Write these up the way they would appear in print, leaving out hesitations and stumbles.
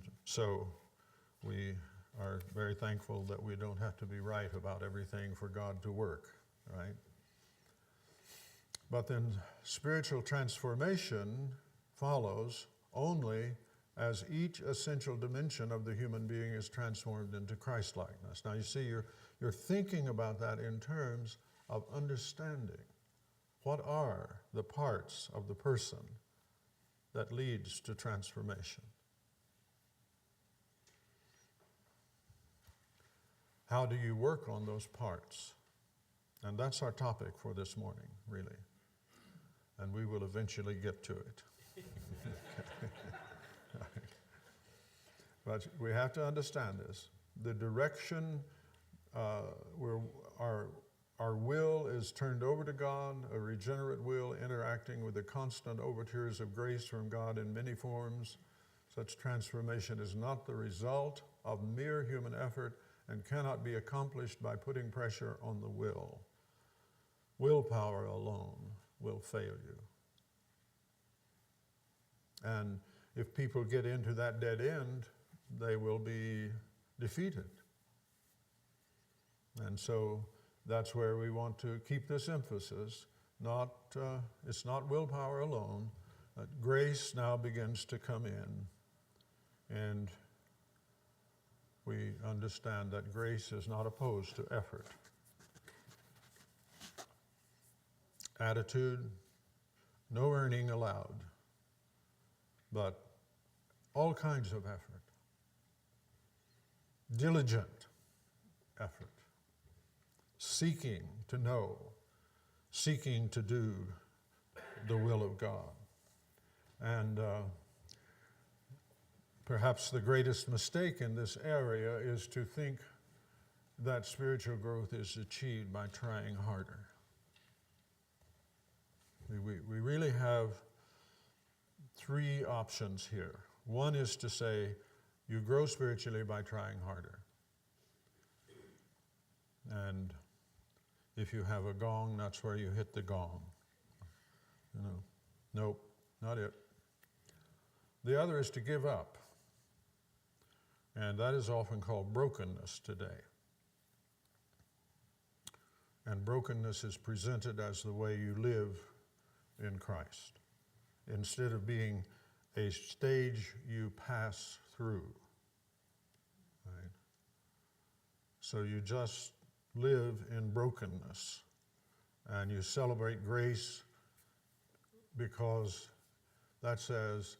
And so we are very thankful that we don't have to be right about everything for God to work, right? But then spiritual transformation follows only as each essential dimension of the human being is transformed into Christ-likeness. Now you see, you're thinking about that in terms of understanding. What are the parts of the person that leads to transformation? How do you work on those parts? And that's our topic for this morning, really. And we will eventually get to it. But we have to understand this. The direction where our will is turned over to God, a regenerate will interacting with the constant overtures of grace from God in many forms. Such transformation is not the result of mere human effort and cannot be accomplished by putting pressure on the will. Willpower alone will fail you. And if people get into that dead end, they will be defeated. And so that's where we want to keep this emphasis. It's not willpower alone. Grace now begins to come in. And we understand that grace is not opposed to effort. Attitude, no earning allowed, but all kinds of effort. Diligent effort. Seeking to know, seeking to do the will of God. And perhaps the greatest mistake in this area is to think that spiritual growth is achieved by trying harder. We really have three options here. One is to say, you grow spiritually by trying harder. And if you have a gong, that's where you hit the gong. Nope, not it. The other is to give up. And that is often called brokenness today. And brokenness is presented as the way you live in Christ, instead of being a stage you pass through. Right? So you just live in brokenness, and you celebrate grace because that says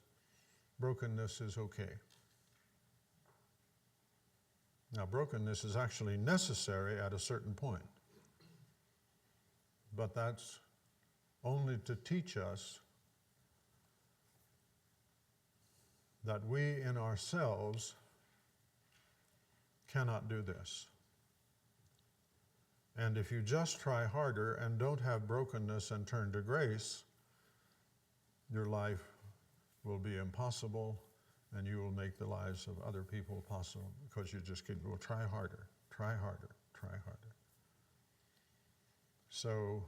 brokenness is okay. Now, brokenness is actually necessary at a certain point, but that's only to teach us that we in ourselves cannot do this. And if you just try harder and don't have brokenness and turn to grace, your life will be impossible, and you will make the lives of other people possible because you just keep, well, try harder, try harder, try harder. So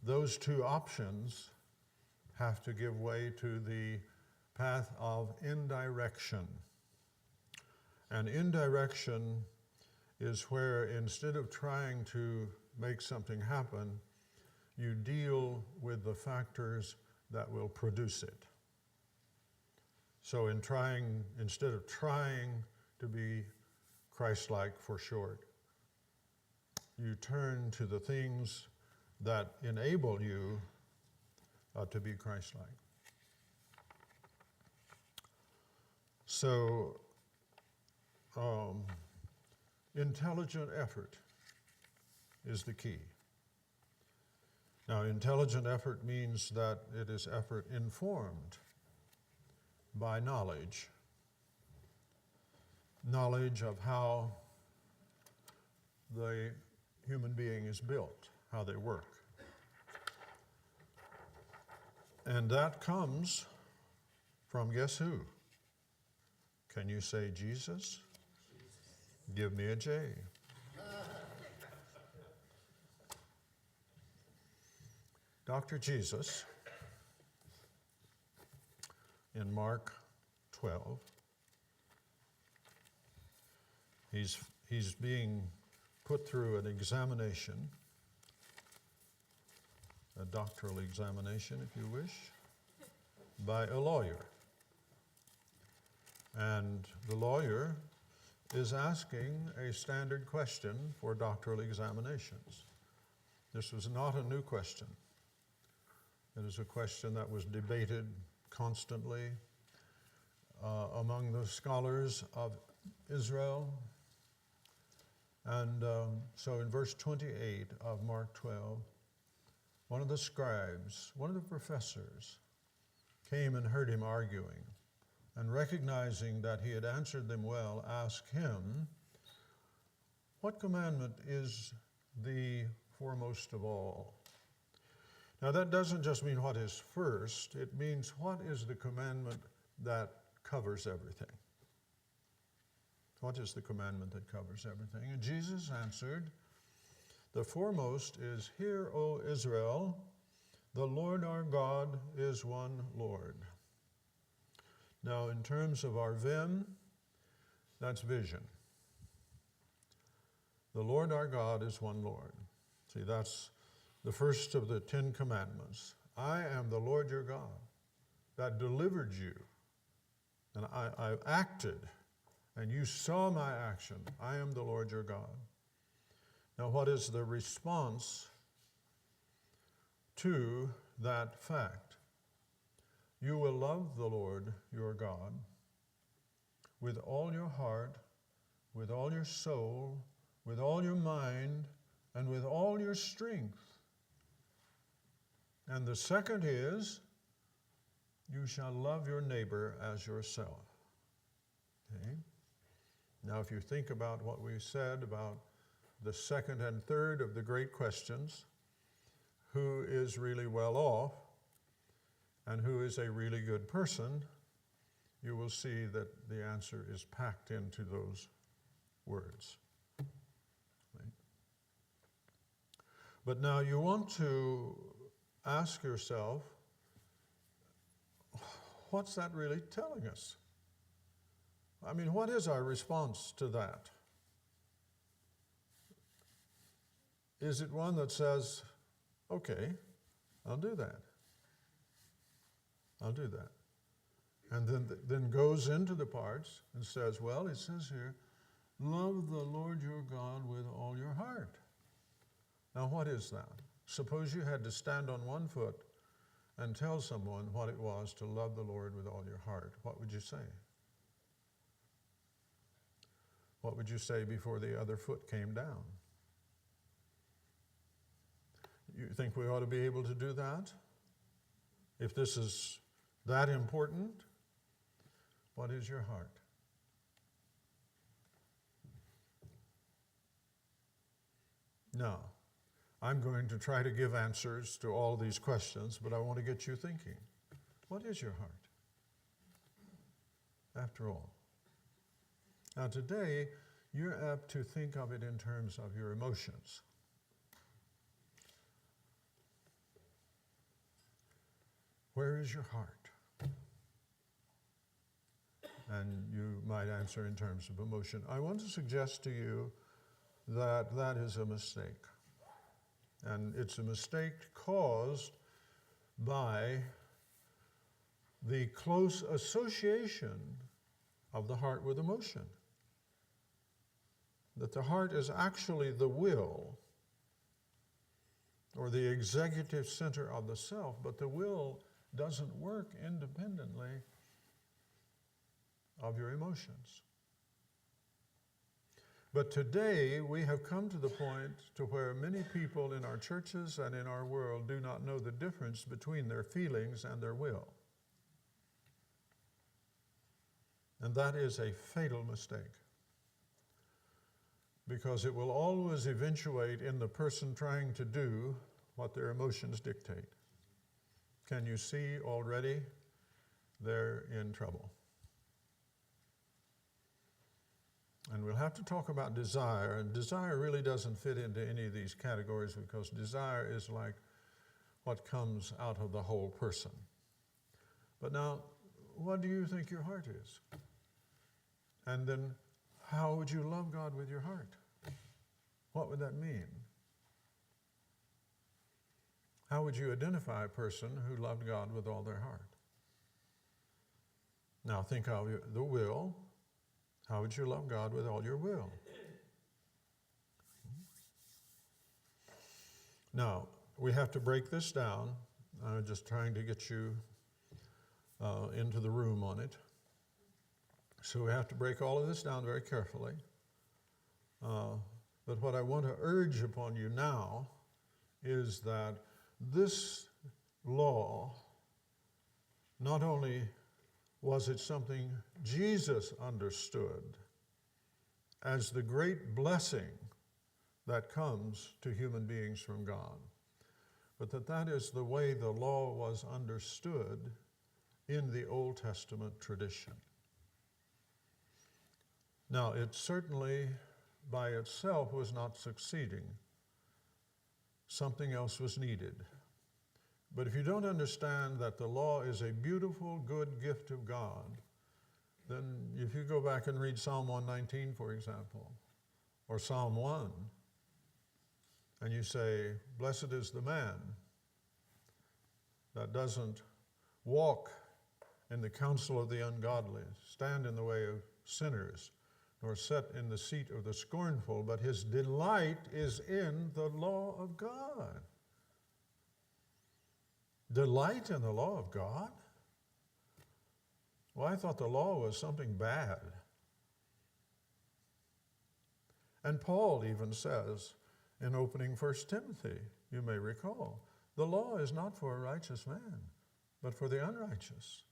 those two options have to give way to the path of indirection. And indirection is where instead of trying to make something happen, you deal with the factors that will produce it. So instead of trying to be Christ-like for short, you turn to the things that enable you to be Christ-like. So, intelligent effort is the key. Now, intelligent effort means that it is effort informed by knowledge of how the human being is built, how they work. And that comes from guess who? Can you say Jesus? Give me a J. Dr. Jesus, in Mark 12, He's being put through an examination, a doctoral examination, if you wish, by a lawyer. And the lawyer is asking a standard question for doctoral examinations. This was not a new question. It is a question that was debated constantly among the scholars of Israel. And so in verse 28 of Mark 12, one of the scribes, one of the professors, came and heard him arguing, and recognizing that he had answered them well, asked him, "What commandment is the foremost of all?" Now that doesn't just mean what is first, it means what is the commandment that covers everything. What is the commandment that covers everything? And Jesus answered, "The foremost is, Hear, O Israel, the Lord our God is one Lord." Now, in terms of our vim, that's vision. The Lord our God is one Lord. See, that's the first of the 10 commandments. I am the Lord your God that delivered you, and I acted, and you saw my action. I am the Lord your God. Now, what is the response to that fact? You will love the Lord your God with all your heart, with all your soul, with all your mind, and with all your strength. And the second is, you shall love your neighbor as yourself. Okay? Now, if you think about what we said about the second and third of the great questions, who is really well off and who is a really good person, you will see that the answer is packed into those words. Right? But now you want to ask yourself, what's that really telling us? I mean, what is our response to that? Is it one that says, okay, I'll do that. I'll do that. And then goes into the parts and says, well, it says here, love the Lord your God with all your heart. Now, what is that? Suppose you had to stand on one foot and tell someone what it was to love the Lord with all your heart. What would you say? What would you say before the other foot came down? You think we ought to be able to do that? If this is that important, what is your heart? Now, I'm going to try to give answers to all these questions, but I want to get you thinking. What is your heart? After all. Now today, you're apt to think of it in terms of your emotions. Where is your heart? And you might answer in terms of emotion. I want to suggest to you that that is a mistake. And it's a mistake caused by the close association of the heart with emotion. That the heart is actually the will, or the executive center of the self, but the will doesn't work independently of your emotions. But today, we have come to the point to where many people in our churches and in our world do not know the difference between their feelings and their will. And that is a fatal mistake, because it will always eventuate in the person trying to do what their emotions dictate. Can you see already they're in trouble? And we'll have to talk about desire, and desire really doesn't fit into any of these categories, because desire is like what comes out of the whole person. But now, what do you think your heart is? And then, how would you love God with your heart? What would that mean? How would you identify a person who loved God with all their heart? Now think of the will. How would you love God with all your will? Now, we have to break this down. I'm just trying to get you into the room on it. So we have to break all of this down very carefully. But what I want to urge upon you now is that this law, not only was it something Jesus understood as the great blessing that comes to human beings from God, but that is the way the law was understood in the Old Testament tradition. Now, it certainly by itself was not succeeding. Something else was needed. But if you don't understand that the law is a beautiful, good gift of God, then if you go back and read Psalm 119, for example, or Psalm 1, and you say, blessed is the man that doesn't walk in the counsel of the ungodly, stand in the way of sinners, nor sit in the seat of the scornful, but his delight is in the law of God. Delight in the law of God? Well, I thought the law was something bad. And Paul even says in opening 1 Timothy, you may recall, the law is not for a righteous man, but for the unrighteous.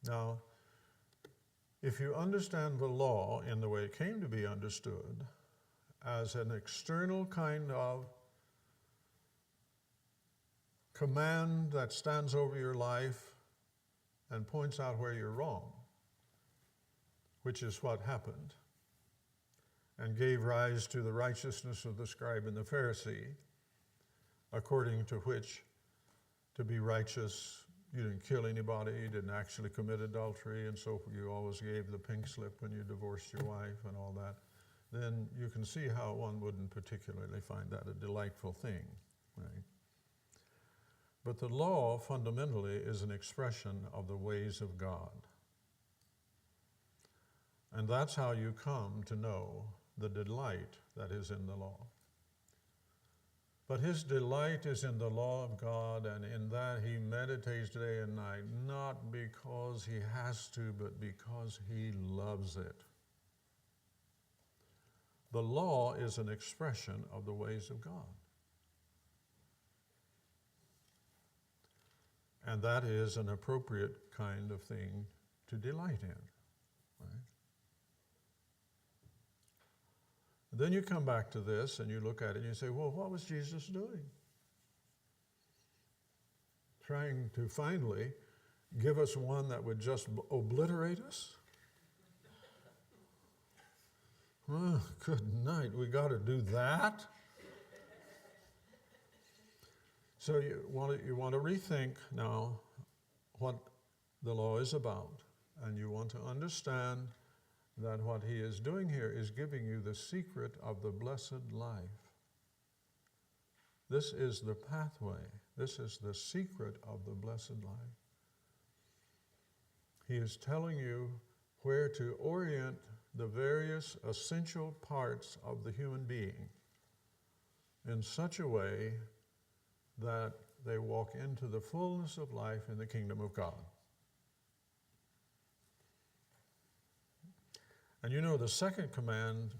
Now, if you understand the law in the way it came to be understood, as an external kind of command that stands over your life and points out where you're wrong, which is what happened, and gave rise to the righteousness of the scribe and the Pharisee, according to which to be righteous, you didn't kill anybody, you didn't actually commit adultery, and so you always gave the pink slip when you divorced your wife and all that, then you can see how one wouldn't particularly find that a delightful thing, right? But the law fundamentally is an expression of the ways of God. And that's how you come to know the delight that is in the law. But his delight is in the law of God, and in that he meditates day and night, not because he has to, but because he loves it. The law is an expression of the ways of God. And that is an appropriate kind of thing to delight in, right? Then you come back to this and you look at it and you say, well, what was Jesus doing? Trying to finally give us one that would just obliterate us? Oh, good night, we got to do that? So you want to rethink now what the law is about, and you want to understand that what he is doing here is giving you the secret of the blessed life. This is the pathway. This is the secret of the blessed life. He is telling you where to orient the various essential parts of the human being in such a way that they walk into the fullness of life in the kingdom of God. And you know, the second command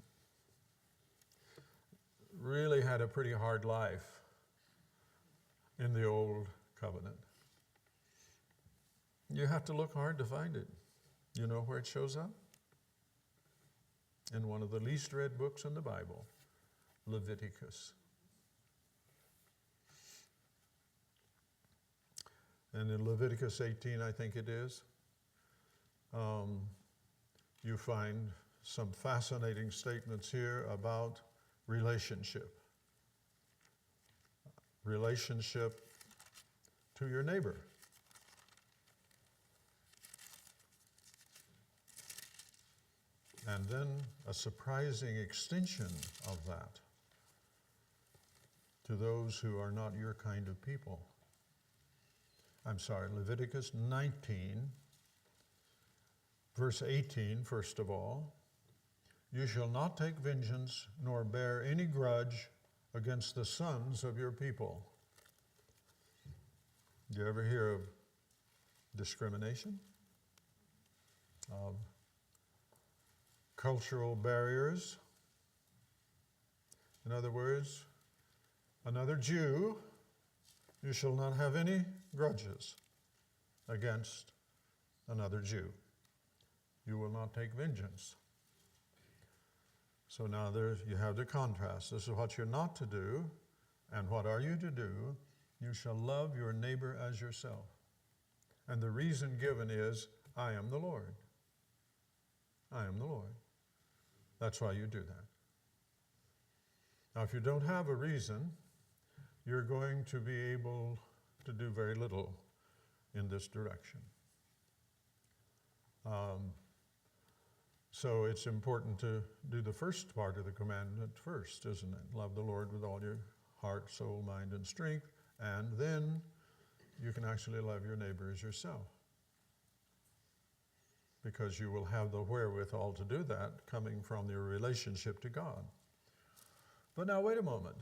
really had a pretty hard life in the old covenant. You have to look hard to find it. You know where it shows up? In one of the least read books in the Bible, Leviticus. And in Leviticus 18, I think it is, you find some fascinating statements here about relationship. Relationship to your neighbor. and then a surprising extension of that to those who are not your kind of people. Leviticus 19, verse 18, first of all. You shall not take vengeance nor bear any grudge against the sons of your people. Do you ever hear of discrimination? Of cultural barriers? In other words, another Jew, you shall not have any grudges against another Jew. You will not take vengeance. So now you have the contrast. This is what you're not to do, and what are you to do? You shall love your neighbor as yourself. And the reason given is, I am the Lord. I am the Lord. That's why you do that. Now, if you don't have a reason, you're going to be able to do very little in this direction. So it's important to do the first part of the commandment first, isn't it? Love the Lord with all your heart, soul, mind, and strength, and then you can actually love your neighbor as yourself, because you will have the wherewithal to do that coming from your relationship to God. But now wait a moment.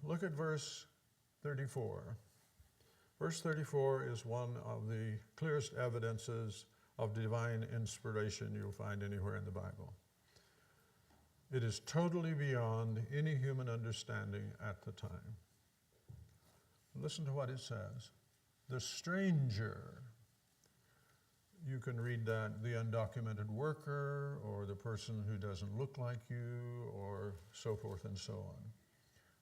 Look at verse 34. Verse 34 is one of the clearest evidences of divine inspiration you'll find anywhere in the Bible. It is totally beyond any human understanding at the time. Listen to what it says. The stranger, you can read that, the undocumented worker, or the person who doesn't look like you, or so forth and so on,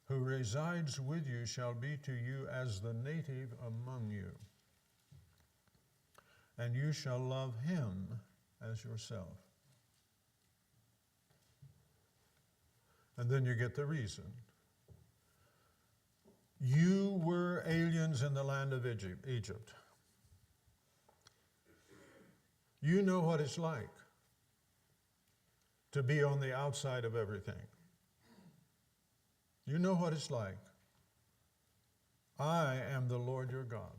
who resides with you shall be to you as the native among you, and you shall love him as yourself. And then you get the reason. You were aliens in the land of Egypt. You know what it's like to be on the outside of everything. You know what it's like. I am the Lord your God.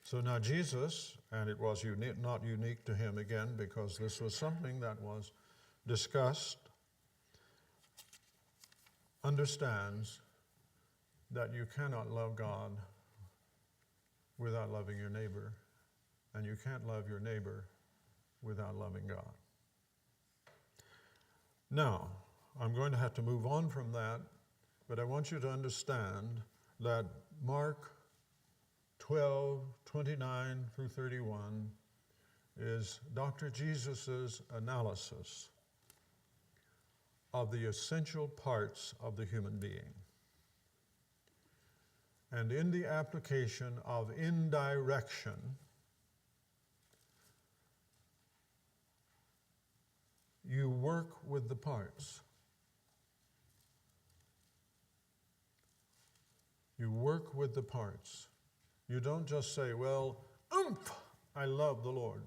So now Jesus, and it was not unique to him again, because this was something that was discussed, understands that you cannot love God without loving your neighbor, and you can't love your neighbor without loving God. Now, I'm going to have to move on from that, but I want you to understand that Mark 12:29 through 31 is Dr. Jesus' analysis of the essential parts of the human being. And in the application of indirection, you work with the parts. You work with the parts. You don't just say, well, I love the Lord.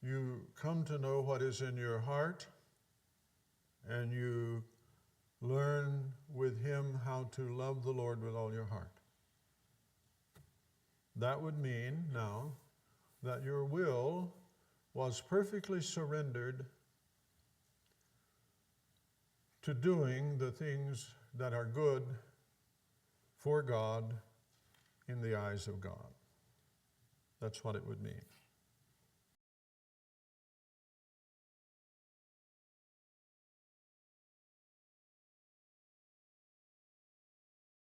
You come to know what is in your heart, and you learn with him how to love the Lord with all your heart. That would mean now that your will was perfectly surrendered to doing the things that are good for God in the eyes of God. That's what it would mean.